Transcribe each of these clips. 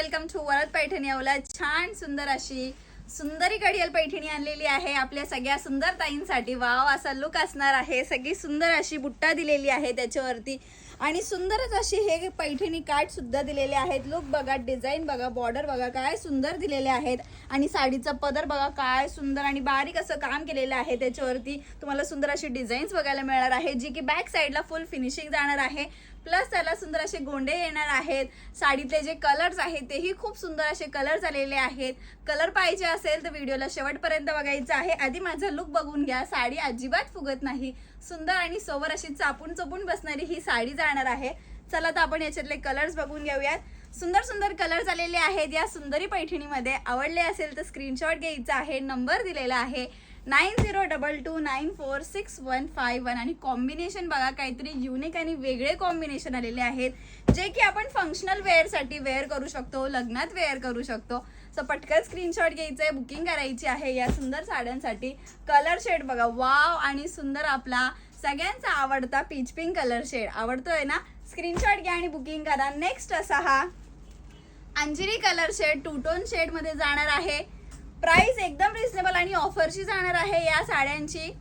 Welcome to Varad Paithani अवला। छान सुंदर अशी सुंदरी कडियल पैठणी आणलेली आहे आपल्या सगळ्या सुंदर ताईंसाठी। वाव असा लुक असणार आहे। सगळी सुंदर अशी बुट्टा दिलेली आहे त्याच्यावरती आणि सुंदरच अशी हे पैठणी काठ सुद्धा दिलेले आहेत। लुक बघा, डिझाइन बघा, बॉर्डर बघा काय सुंदर दिलेले आहेत आणि साडीचा पदर बघा काय सुंदर आणि बारीक असं काम केलेलं आहे। त्याच्यावरती तुम्हाला सुंदर अशी डिझाईन्स बघायला मिळणार आहे जी की बॅक साइडला फुल फिनिशिंग जाणार आहे। प्लस त्याला सुंदर असे गोंडे येणार आहेत। साडीतले जे कलर्स आहेत तेही खूप सुंदर असे कलर्स आलेले आहेत। कलर पाहिजे असेल तर व्हिडिओला शेवटपर्यंत बघायचं आहे। आधी माझा लुक बघून घ्या। साडी अजिबात फुगत नाही, सुंदर आणि सोबर अशी चापून चपून बसणारी ही साडी जाणार आहे। चला तर आपण याच्यातले कलर्स बघून घेऊयात। सुंदर सुंदर कलर्स आलेले आहेत या सुंदरी पैठणीमध्ये। आवडले असेल तर स्क्रीनशॉट घ्यायचा आहे। नंबर दिलेला आहे 9022946151 आणि कॉम्बिनेशन बघा काहीतरी युनिक आणि वेगळे कॉम्बिनेशन आलेले आहेत जे की आपण फंक्शनल वेअर साठी वेअर करू शकतो, लग्नात वेअर करू शकतो। सो पटकन स्क्रीनशॉट घ्यायचा आहे, बुकिंग करायची आहे या सुंदर साड्यांसाठी। कलर शेड बघा, वाव आणि सुंदर आपला सगळ्यांचा आवडता पीच पिंक कलर शेड आवडतोय ना। स्क्रीनशॉट घ्या आणि बुकिंग करा। नेक्स्ट असा हा अंजिरी colour shade two tone shade मध्ये जाणार आहे। प्राइस एकदम रिजनेबल आणि ऑफरची जाणार आहे या साड्यांची।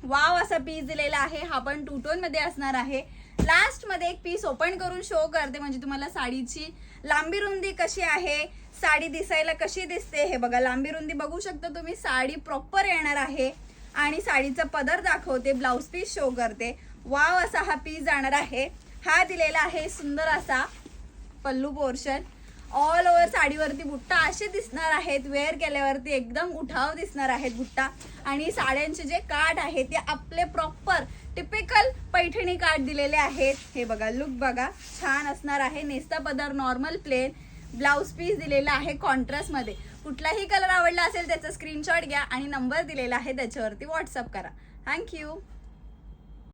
वाव असा पीस दिलेला आहे, हा पण टू टोन मध्ये असणार आहे। लास्ट मध्ये एक पीस ओपन करून शो करते म्हणजे तुम्हाला साडीची लांबी रुंदी कशी आहे, साडी दिसायला कशी दिसते हे बघा। लांबी रुंदी बघू शकता तुम्ही, साडी प्रॉपर येणार आहे आणि साडीचा पदर दाखवते, ब्लाउज पीस शो करते। वाव असा हा पीस जाणार आहे। हा दिलेला आहे सुंदर असा पल्लू पोर्शन। ऑल ओव्हर साडीवरती बुट्टा असे दिसणार आहेत, वेअर केल्यावरती एकदम उठाव दिसणार आहेत बुट्टा। आणि साड्यांचे जे काठ आहे ते आपले प्रॉपर टिपिकल पैठणी काठ दिलेले आहेत। हे बघा, लुक बघा छान असणार आहे। नेस्ता पदर नॉर्मल प्लेन, ब्लाउज पीस दिलेला आहे कॉन्ट्रास्ट मध्ये। कुठलाही कलर आवडला असेल त्याचा स्क्रीनशॉट घ्या आणि नंबर दिलेला आहे त्याच्यावरती व्हॉट्सअप करा। थँक्यू।